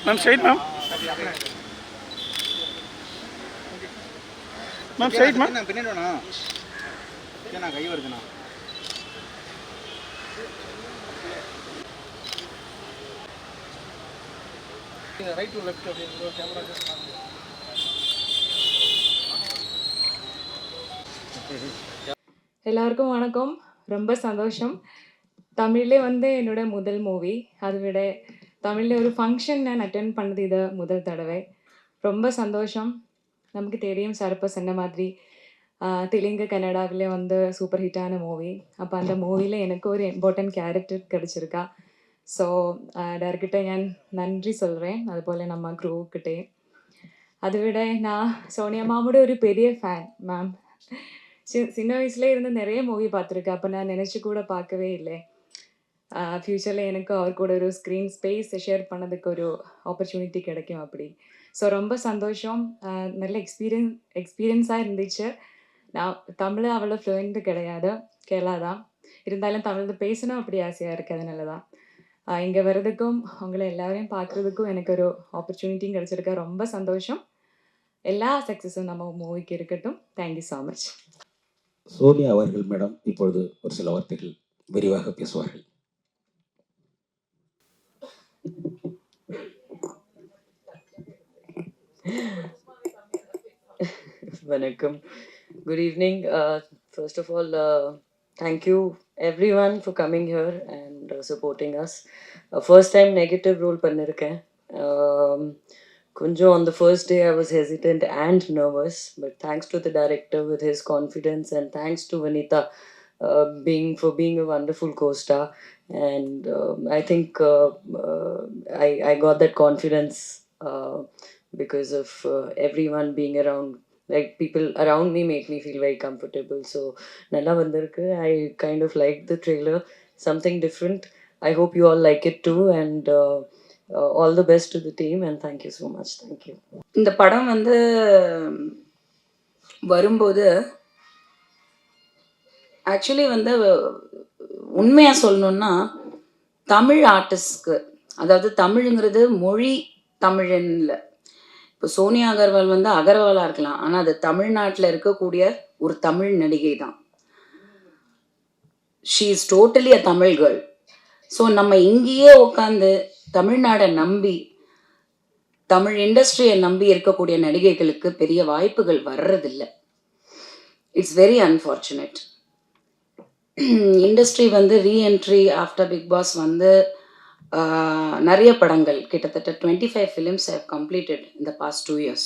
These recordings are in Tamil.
Ma'am straight ma'am ma'am straight ma'am பின்னாடிண்ணா ஏண்ணா கை வருதுண்ணா ரைட் டு லெஃப்ட் அப்படின்னு கேமரா எல்லாருக்கும் வணக்கம். ரொம்ப சந்தோஷம். தமிழ்லே வந்து என்னோட முதல் மூவி. அதை விட தமிழில் ஒரு ஃபங்க்ஷன் நான் அட்டென்ட் பண்ணது இது முதல் தடவை. ரொம்ப சந்தோஷம். நமக்கு தெரியும் சரப்ப சொன்ன மாதிரி தெலுங்கு கன்னடாவிலே வந்து சூப்பர் ஹிட்டான மூவி. அப்போ அந்த மூவியில் எனக்கு ஒரு இம்பார்ட்டன்ட் கேரக்டர் கிடச்சிருக்கா. ஸோ டேரக்டர்கிட்ட நான் நன்றி சொல்கிறேன். அதுபோல் நம்ம க்ரூக்கிட்டே. அதை விட நான் சோனியா மாமோட ஒரு பெரிய ஃபேன் மேம். சின்ன வயசுலேயே இருந்து நிறைய மூவி பார்த்துருக்கேன். அப்போ நான் நினச்சி கூட பார்க்கவே இல்லை ஃப்யூச்சரில் எனக்கு அவர் கூட ஒரு ஸ்க்ரீன் ஸ்பேஸ் ஷேர் பண்ணதுக்கு ஒரு ஆப்பர்ச்சுனிட்டி கிடைக்கும் அப்படி. ஸோ ரொம்ப சந்தோஷம். நல்ல எக்ஸ்பீரியன்ஸாக இருந்துச்சு. நான் தமிழ் அவ்வளோ ஃப்ளூயண்ட் கிடையாது, கேரளா தான். இருந்தாலும் தமிழ் பேசணும் அப்படி ஆசையாக இருக்குது. அதனால தான் இங்கே வர்றதுக்கும் உங்களை எல்லாரையும் பார்க்குறதுக்கும் எனக்கு ஒரு ஆப்பர்ச்சுனிட்டியும் கிடச்சிருக்கா. ரொம்ப சந்தோஷம். எல்லா சக்ஸஸும் நம்ம மூவிக்கு இருக்கட்டும். Thank you so much. சோனியா அவர்கள் மேடம் இப்பொழுது ஒரு சில வார்த்தைகள் விரிவாக பேசுவார்கள். Vanakkam. Good evening. First of all, thank you everyone for coming here and supporting us. First time negative role பண்ணிருக்கேன். Kunjo, on the first day I was hesitant and nervous, but thanks to the director with his confidence and thanks to Vanita being a wonderful co-star, and I think I got that confidence because of everyone being around. Like people around me make me feel very comfortable. So nalla vandirukku. I kind of liked the trailer, something different. I hope you all like it too, and all the best to the team and thank you so much. Thank you. இந்த படம் வந்து வரும்போது ஆக்சுவலி வந்து உண்மையாக சொல்லணுன்னா தமிழ் ஆர்டிஸ்ட்க்கு, அதாவது தமிழுங்கிறது மொழி தமிழன்னு இல்லை. இப்போ சோனியா அகர்வால் வந்து அகர்வாலாக இருக்கலாம், ஆனால் அது தமிழ்நாட்டில் இருக்கக்கூடிய ஒரு தமிழ் நடிகை தான். She is totally a Tamil girl. So நம்ம இங்கேயே உட்காந்து தமிழ்நாடை நம்பி தமிழ் இண்டஸ்ட்ரியை நம்பி இருக்கக்கூடிய நடிகைகளுக்கு பெரிய வாய்ப்புகள் வர்றதில்லை. It's very unfortunate. இண்டஸ்ட்ரி வந்து ரீஎன்ட்ரி ஆஃப்டர் பிக் பாஸ் வந்து நிறைய படங்கள், கிட்டத்தட்ட 25 ஃபிலிம்ஸ் ஹேவ் கம்ப்ளீட்டட் இந்த பாஸ்ட் 2 years.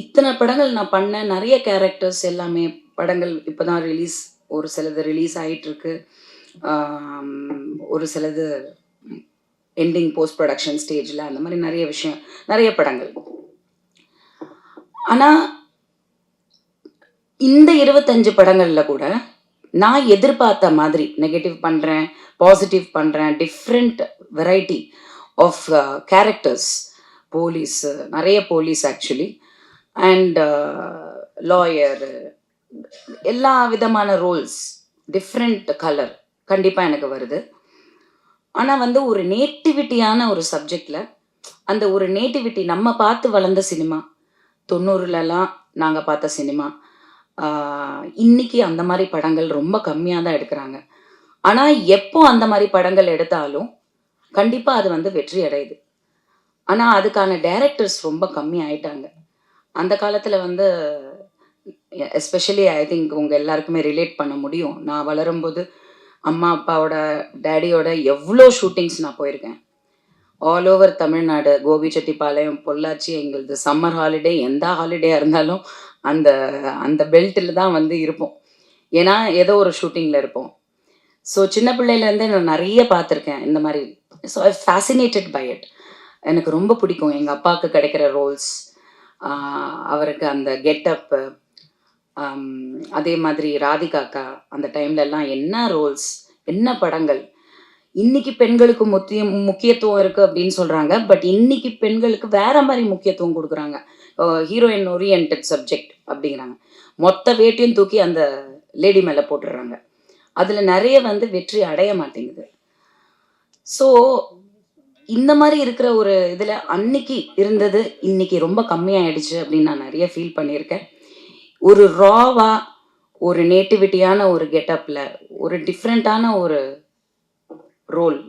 இத்தனை படங்கள் நான் பண்ணேன், நிறைய கேரக்டர்ஸ் எல்லாமே படங்கள் இப்போ தான் ரிலீஸ், ஒரு சிலது ரிலீஸ் ஆகிட்டுருக்கு, ஒரு சிலது எண்டிங் போஸ்ட் ப்ரொடக்ஷன் ஸ்டேஜில், அந்த மாதிரி நிறைய விஷயம், நிறைய படங்கள். ஆனால் இந்த 25 படங்களில் கூட நான் எதிர்பார்த்த மாதிரி நெகட்டிவ் பண்ணுறேன், பாசிட்டிவ் பண்ணுறேன், different variety of characters. Police, நிறைய போலீஸ் ஆக்சுவலி, அண்ட் லாயர், எல்லா விதமான ரோல்ஸ், டிஃப்ரெண்ட் கலர் கண்டிப்பாக எனக்கு வருது. ஆனால் வந்து ஒரு நேட்டிவிட்டியான ஒரு சப்ஜெக்டில், அந்த ஒரு நேட்டிவிட்டி நம்ம பார்த்து வளர்ந்த சினிமா 90லலாம் நாங்கள் பார்த்த சினிமா, இன்னைக்கு அந்த மாதிரி படங்கள் ரொம்ப கம்மியாக தான் எடுக்கிறாங்க. ஆனால் எப்போ அந்த மாதிரி படங்கள் எடுத்தாலும் கண்டிப்பாக அது வந்து வெற்றி அடையுது. ஆனால் அதுக்கான டைரக்டர்ஸ் ரொம்ப கம்மி ஆயிட்டாங்க. அந்த காலத்தில் வந்து எஸ்பெஷலி ஐ திங்க் உங்கள் எல்லாருக்குமே ரிலேட் பண்ண முடியும். நான் வளரும்போது அம்மா அப்பாவோட டேடியோட எவ்வளோ ஷூட்டிங்ஸ் நான் போயிருக்கேன். All over Tamil Nadu, Gobichettipalayam, Pollachi. எங்களது சம்மர் ஹாலிடே எந்த ஹாலிடேயாக இருந்தாலும் அந்த அந்த பெல்ட்டில் தான் வந்து இருப்போம். ஏன்னா ஏதோ ஒரு ஷூட்டிங்கில் இருப்போம். ஸோ சின்ன பிள்ளையிலேருந்தே நான் நிறைய பார்த்துருக்கேன் இந்த மாதிரி. So I fascinated by it. எனக்கு ரொம்ப பிடிக்கும் எங்கள் அப்பாவுக்கு கிடைக்கிற ரோல்ஸ், அவருக்கு அந்த கெட்டப்பு, அதே மாதிரி ராதிகாக்கா அந்த டைம்லலாம் என்ன ரோல்ஸ், என்ன படங்கள். இன்னைக்கு பெண்களுக்கு முக்கியத்துவம் இருக்குது அப்படின்னு சொல்கிறாங்க, பட் இன்னைக்கு பெண்களுக்கு வேற மாதிரி முக்கியத்துவம் கொடுக்குறாங்க. ஹீரோயின் ஓரியன்டட் சப்ஜெக்ட் அப்படிங்கிறாங்க. மொத்த வேட்டையும் தூக்கி அந்த லேடி மேலே போட்டுடுறாங்க. அதில் நிறைய வந்து வெற்றி அடைய மாட்டேங்குது. ஸோ இந்த மாதிரி இருக்கிற ஒரு இதில் அன்னைக்கு இருந்தது இன்னைக்கு ரொம்ப கம்மியாயிடுச்சு அப்படின்னு நான் நிறைய ஃபீல் பண்ணியிருக்கேன். ஒரு ராவா ஒரு நேட்டிவிட்டியான ஒரு கெட்டப்பில் ஒரு டிஃப்ரெண்ட்டான ஒரு ரோல்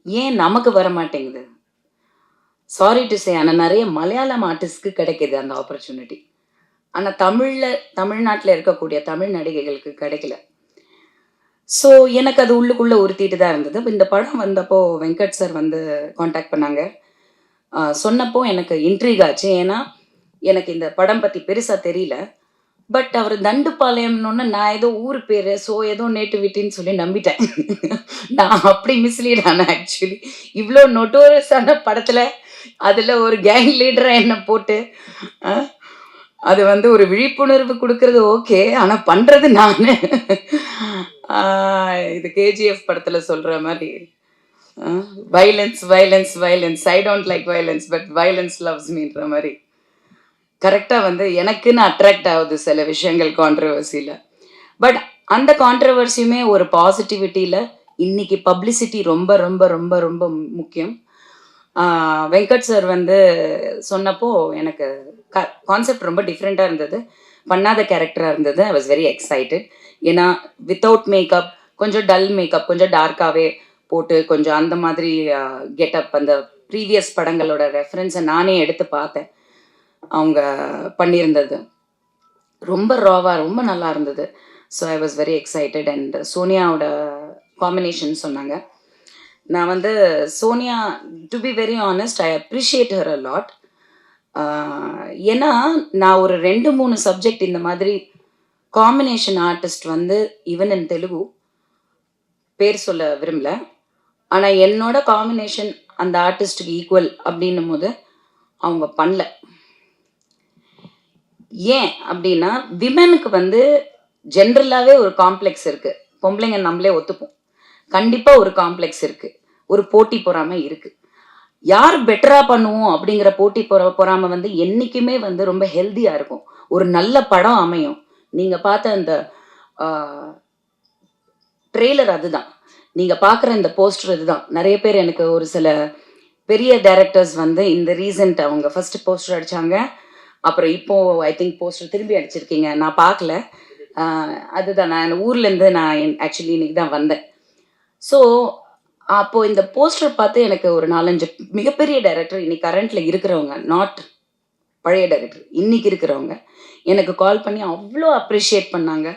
ஏன் நமக்கு வர மாட்டேங்குது? சாரி டு சே, ஆனால் நிறைய மலையாளம் ஆர்டிஸ்ட்க்கு கிடைக்கிது அந்த ஆப்பர்ச்சுனிட்டி. ஆனால் தமிழ்நாட்டில் இருக்கக்கூடிய தமிழ் நடிகைகளுக்கு கிடைக்கல. ஸோ எனக்கு அது உள்ளுக்குள்ளே உறுத்திட்டு தான் இருந்தது. இந்த படம் வந்தப்போ வெங்கட் சார் வந்து காண்டாக்ட் பண்ணாங்க. சொன்னப்போ எனக்கு இன்ட்ரீக் ஆச்சு. ஏன்னா எனக்கு இந்த படம் பற்றி பெருசாக தெரியல. பட் அவர் தண்டுபாளையம்னு நான் ஏதோ ஊர் பேர், ஸோ ஏதோ நேட்டிவிட்டின்னு சொல்லி நம்பிட்டேன். நான் அப்படி மிஸ்லீட் ஆனேன் ஆக்சுவலி. இவ்வளோ நொட்டோரியஸான படத்தில் அதில் ஒரு கேங் லீடரை என்ன போட்டு அது வந்து ஒரு விழிப்புணர்வு கொடுக்கறது ஓகே, ஆனால் பண்ணுறது நான் இது கேஜிஎஃப் படத்தில் சொல்கிற மாதிரி violence violence violence, I don't like violence but violence loves மீன்ற மாதிரி கரெக்டாக வந்து எனக்குன்னு அட்ராக்ட் ஆகுது சில விஷயங்கள் கான்ட்ரவர்சியில். பட் அந்த கான்ட்ரவர்சியுமே ஒரு பாசிட்டிவிட்டியில் இன்னைக்கு பப்ளிசிட்டி ரொம்ப ரொம்ப ரொம்ப ரொம்ப முக்கியம். வெங்கட் சார் வந்து சொன்னப்போ எனக்கு கான்செப்ட் ரொம்ப டிஃப்ரெண்ட்டாக இருந்தது, பண்ணாத கேரக்டராக இருந்தது. ஐ வாஸ் வெரி எக்ஸைட்டட். ஏன்னா வித்தவுட் மேக்கப், கொஞ்சம் டல் மேக்கப், கொஞ்சம் டார்க்காகவே போட்டு கொஞ்சம் அந்த மாதிரி கெட்டப், அந்த ப்ரீவியஸ் படங்களோட ரெஃபரன்ஸை நானே எடுத்து பார்த்தேன். அவங்க பண்ணியிருந்தது ரொம்ப ராவா ரொம்ப நல்லா இருந்தது. So I was very excited. And சோனியாவோட காம்பினேஷன் சொன்னாங்க. நான் வந்து Sonia, to be very honest, I appreciate her a lot. ஏன்னா நான் ஒரு 2-3 சப்ஜெக்ட் இந்த மாதிரி காம்பினேஷன் ஆர்டிஸ்ட் வந்து ஈவன் இன் தெலுங்கு பேர் சொல்ல விரும்பல, ஆனால் என்னோட காம்பினேஷன் அந்த ஆர்டிஸ்ட்டுக்கு ஈக்குவல் அப்படின்னும் போது அவங்க பண்ணல. ஏன் அப்படின்னா விமனுக்கு வந்து ஜென்ரலாகவே ஒரு காம்ப்ளெக்ஸ் இருக்குது. பொம்பளைங்க நம்மளே ஒத்துப்போம், கண்டிப்பாக ஒரு காம்ப்ளெக்ஸ் இருக்குது, ஒரு போட்டி பொறாமை இருக்குது. யார் பெட்டராக பண்ணுவோம் அப்படிங்கிற போட்டி பொறாமை வந்து என்றைக்குமே வந்து ரொம்ப ஹெல்த்தியாக இருக்கும். ஒரு நல்ல படம் அமையும். நீங்கள் பார்த்த அந்த ட்ரெய்லர் அதுதான், நீங்கள் பார்க்குற இந்த போஸ்டர் இதுதான். நிறைய பேர் எனக்கு ஒரு சில பெரிய டைரக்டர்ஸ் வந்து இந்த ரீசன்ட் அவங்க ஃபர்ஸ்ட் போஸ்டர் அடித்தாங்க, அப்புறம் இப்போது ஐ திங்க் போஸ்டர் திரும்பி அடிச்சிருக்கீங்க. நான் பார்க்கல. அதுதான், நான் ஊர்லேருந்து நான் ஆக்சுவலி இன்னைக்கு தான் வந்தேன். ஸோ அப்போது இந்த போஸ்டர் பார்த்து எனக்கு ஒரு 4-5 மிகப்பெரிய டைரக்டர் இன்னைக்கு கரண்ட்டில் இருக்கிறவங்க, நாட் பழைய டைரக்டர், இன்னைக்கு இருக்கிறவங்க எனக்கு கால் பண்ணி அவ்வளோ அப்ரிஷியேட் பண்ணாங்க.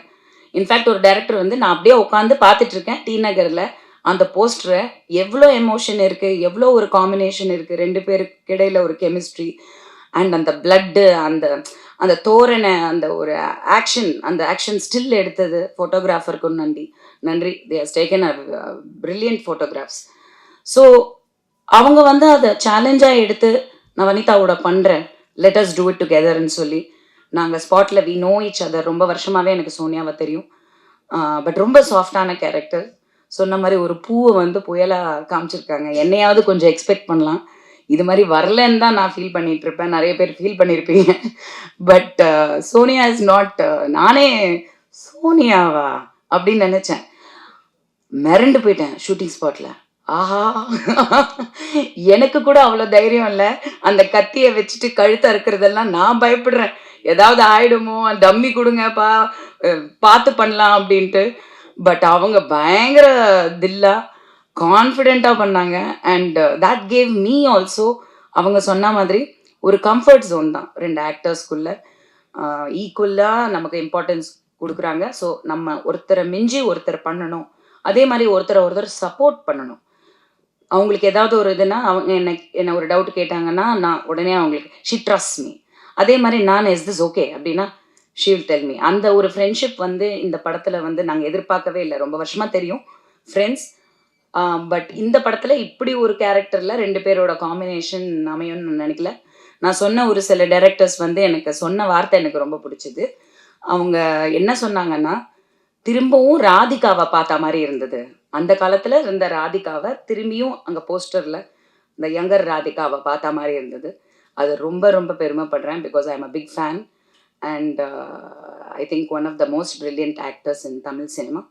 இன்ஃபேக்ட் ஒரு டைரக்டர் வந்து நான் அப்படியே உட்காந்து பார்த்துட்ருக்கேன் டி நகரில் அந்த போஸ்டரை, எவ்வளோ எமோஷன் இருக்குது, எவ்வளோ ஒரு காம்பினேஷன் இருக்குது, 2 பேருக்கு இடையில ஒரு கெமிஸ்ட்ரி அண்ட் அந்த பிளட்டு, அந்த அந்த தோரணை, அந்த ஒரு அந்த ஆக்ஷன் ஸ்டில் எடுத்தது ஃபோட்டோகிராஃபருக்கும் நன்றி. They has taken a brilliant photographs. So அவங்க வந்து அதை சேலஞ்சாக எடுத்து நான் வனிதாவோட பண்ணுறேன், லெட் அஸ் டூ இட் டுகெதர்ன்னு சொல்லி நாங்கள் ஸ்பாட்டில் வி நோ ஈச் அதர். ரொம்ப வருஷமாகவே எனக்கு சோனியாவை தெரியும். பட் ரொம்ப சாஃப்டான கேரக்டர். சொன்ன மாதிரி ஒரு பூவை வந்து புயலாக காமிச்சிருக்காங்க. என்னையாவது கொஞ்சம் எக்ஸ்பெக்ட் பண்ணலாம், இது மாதிரி வரலன்னு தான் நான் ஃபீல் பண்ணிட்டு இருப்பேன். நிறைய பேர் ஃபீல் பண்ணியிருப்பீங்க. But Sonia is not. நானே சோனியாவா அப்படின்னு நினச்சேன், மிரண்டு போயிட்டேன் ஷூட்டிங் ஸ்பாட்டில். ஆஹா, எனக்கு கூட அவ்வளோ தைரியம் இல்லை. அந்த கத்தியை வச்சுட்டு கழுத்தை அறுக்கிறதெல்லாம் நான் பயப்படுறேன், ஏதாவது ஆயிடுமோ, டம்மி கொடுங்கப்பா பார்த்து பண்ணலாம் அப்படின்ட்டு. பட் அவங்க பயங்கர தில்லா கான்ஃபிடெண்ட்டாக பண்ணாங்க. And that gave me also, அவங்க சொன்ன மாதிரி ஒரு கம்ஃபர்ட் ஜோன் தான் 2 ஆக்டர்ஸ்குள்ளே. ஈக்குவலாக நமக்கு இம்பார்ட்டன்ஸ் கொடுக்குறாங்க. ஸோ நம்ம ஒருத்தரை மிஞ்சி ஒருத்தர் பண்ணணும், அதே மாதிரி ஒருத்தர் சப்போர்ட் பண்ணணும். அவங்களுக்கு ஏதாவது ஒரு இதுனா அவங்க என்ன ஒரு டவுட் கேட்டாங்கன்னா நான் உடனே அவங்களுக்கு ஷி ட்ரஸ்ட் மீ. அதே மாதிரி நான் இஸ் திஸ் ஓகே அப்படின்னா ஷி வில் டெல் மீ. அந்த ஒரு ஃப்ரெண்ட்ஷிப் வந்து இந்த படத்தில் வந்து நாங்கள் எதிர்பார்க்கவே இல்லை. ரொம்ப வருஷமாக தெரியும் ஃப்ரெண்ட்ஸ். பட் இந்த படத்தில் இப்படி ஒரு கேரக்டரில் 2 பேரோட காம்பினேஷன் அமையும்னு நினைக்கல. நான் சொன்ன ஒரு சில டைரக்டர்ஸ் வந்து எனக்கு சொன்ன வார்த்தை எனக்கு ரொம்ப பிடிச்சிது. அவங்க என்ன சொன்னாங்கன்னா, திரும்பவும் ராதிகாவை பார்த்த மாதிரி இருந்தது. அந்த காலத்தில் இருந்த ராதிகாவை திரும்பியும் அங்கே போஸ்டரில் இந்த யங்கர் ராதிகாவை பார்த்த மாதிரி இருந்தது. அது ரொம்ப ரொம்ப பெருமைப்படுறேன். Because I am a big fan and I think one of the most brilliant actors in Tamil cinema.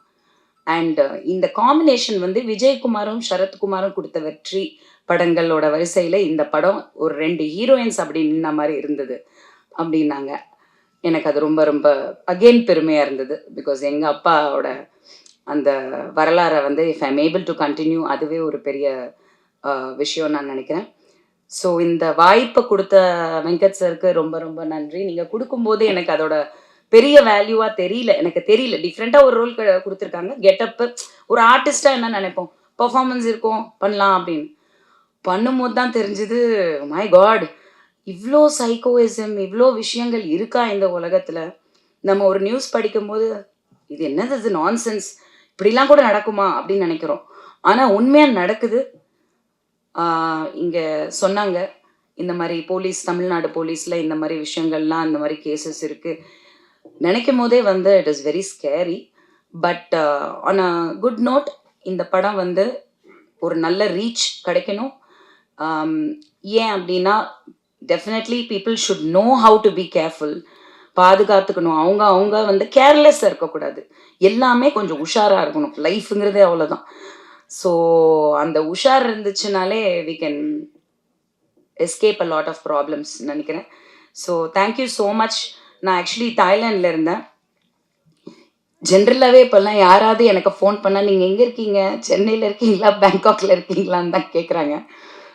And இந்த காம்பினேஷன் வந்து விஜயகுமாரும் சரத்குமாரும் கொடுத்த வெற்றி படங்களோட வரிசையில் இந்த படம் ஒரு 2 ஹீரோயின்ஸ் அப்படி நின்ன மாதிரி இருந்தது அப்படின்னாங்க. எனக்கு அது ரொம்ப ரொம்ப அகெயின் பெருமையாக இருந்தது. பிகாஸ் எங்கள் அப்பாவோட அந்த வரலாறை வந்து if I'm able to continue, அதுவே ஒரு பெரிய விஷயம் நான் நினைக்கிறேன். ஸோ இந்த வாய்ப்பை கொடுத்த வெங்கட் சருக்கு ரொம்ப ரொம்ப நன்றி. நீங்கள் கொடுக்கும்போது எனக்கு அதோட பெரிய வேல்யூவாக தெரியல, எனக்கு தெரியல. டிஃப்ரெண்ட்டாக ஒரு ரோல் கொடுத்துருக்காங்க. கெட்டப்பு ஒரு ஆர்டிஸ்டாக என்ன நினைப்போம், பர்ஃபார்மன்ஸ் இருக்கும் பண்ணலாம் அப்படின்னு. பண்ணும்போது தான் தெரிஞ்சுது, மை காட், இவ்வளோ சைக்கோயிசம், இவ்வளோ விஷயங்கள் இருக்கா இந்த உலகத்தில். நம்ம ஒரு நியூஸ் படிக்கும்போது இது என்னது, இது நான்சென்ஸ், இப்படிலாம் கூட நடக்குமா அப்படின்னு நினைக்கிறோம். ஆனால் உண்மையாக நடக்குது. இங்கே சொன்னாங்க இந்த மாதிரி போலீஸ், தமிழ்நாடு போலீஸில் இந்த மாதிரி விஷயங்கள்லாம், இந்த மாதிரி கேசஸ் இருக்குது. நினைக்கும் போதே வந்து it is very scary. But on a good note, இந்த படம் வந்து ஒரு நல்ல ரீச் கிடைக்கணும். ஏன் அப்படின்னா definitely people should know how to be careful. பாதுகாத்துக்கணும். அவங்க வந்து கேர்லெஸ்ஸாக இருக்கக்கூடாது. எல்லாமே கொஞ்சம் உஷாராக இருக்கணும். லைஃபுங்கிறதே அவ்வளோதான். ஸோ அந்த உஷார் இருந்துச்சுனாலே we can escape a lot of problems நினைக்கிறேன். So thank you so much. நான் ஆக்சுவலி தாய்லாண்டில் இருந்தேன். ஜென்ரலாகவே இப்போல்லாம் யாராவது எனக்கு ஃபோன் பண்ணால் நீங்கள் எங்கே இருக்கீங்க, சென்னையில் இருக்கீங்களா, பேங்காக்ல இருக்கீங்களான்னு தான் கேட்குறாங்க.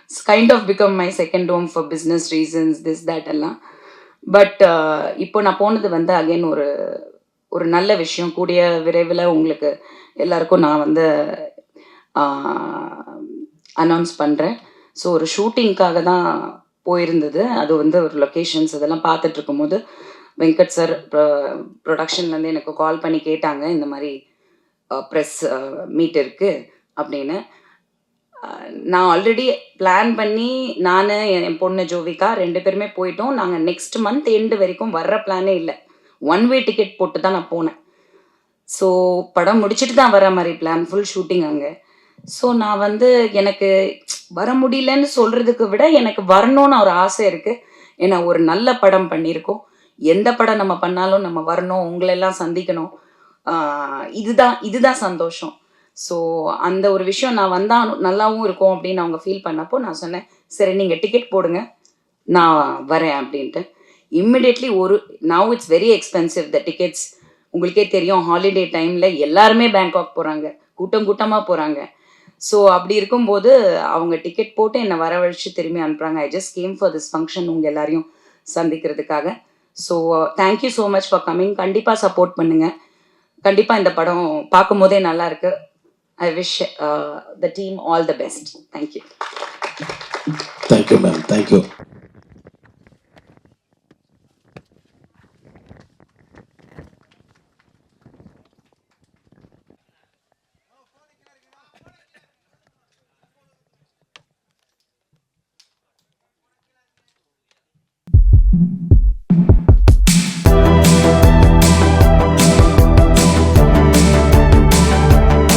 It's kind of become my second home for business reasons, this that எல்லாம். பட் இப்போ நான் போனது வந்து அகைன் ஒரு நல்ல விஷயம். கூடிய விரைவில் உங்களுக்கு எல்லாருக்கும் நான் வந்து அனௌன்ஸ் பண்ணுறேன். ஸோ ஒரு ஷூட்டிங்காக தான் போயிருந்தது. அது வந்து ஒரு லொக்கேஷன்ஸ் இதெல்லாம் பார்த்துட்டு இருக்கும்போது வெங்கட் சார் ப்ரொடக்ஷன்லேருந்து எனக்கு கால் பண்ணி கேட்டாங்க, இந்த மாதிரி ப்ரெஸ் மீட் இருக்குது அப்படின்னு. நான் ஆல்ரெடி பிளான் பண்ணி நான் என் பொண்ணு ஜோவிகா 2 பேருமே போயிட்டோம். நாங்கள் நெக்ஸ்ட் மந்த் எண்டு வரைக்கும் வர்ற பிளானே இல்லை. 1 வே டிக்கெட் போட்டு தான் நான் போனேன். ஸோ படம் முடிச்சுட்டு தான் வர மாதிரி பிளான், ஃபுல் ஷூட்டிங் அங்கே. ஸோ நான் வந்து எனக்கு வர முடியலன்னு சொல்கிறதுக்கு விட எனக்கு வரணும்னு ஒரு ஆசை இருக்குது. ஏன்னா ஒரு நல்ல படம் பண்ணியிருக்கோம். எந்த படம் நம்ம பண்ணாலும் நம்ம வரணும், உங்களெல்லாம் சந்திக்கணும், இதுதான் சந்தோஷம். ஸோ அந்த ஒரு விஷயம் நான் வந்தால் நல்லாவும் இருக்கும் அப்படின்னு அவங்க ஃபீல் பண்ணப்போ நான் சொன்னேன், சரி நீங்கள் டிக்கெட் போடுங்க, நான் வரேன் அப்படின்ட்டு. Immediately now it's very expensive the tickets. உங்களுக்கே தெரியும், ஹாலிடே டைமில் எல்லாருமே பேங்காக் போகிறாங்க, கூட்டமாக போகிறாங்க. ஸோ அப்படி இருக்கும்போது அவங்க டிக்கெட் போட்டு என்னை வரவழைச்சு திரும்பி அனுப்புகிறாங்க. I just came for this function, உங்கள் எல்லாரையும் சந்திக்கிறதுக்காக. So thank you so much for coming. கண்டிப்பாக சப்போர்ட் பண்ணுங்கள். கண்டிப்பாக இந்த படம் பார்க்கும் போதே நல்லா இருக்கு. I wish the team all the best. Thank you. Thank you, ma'am. Thank you.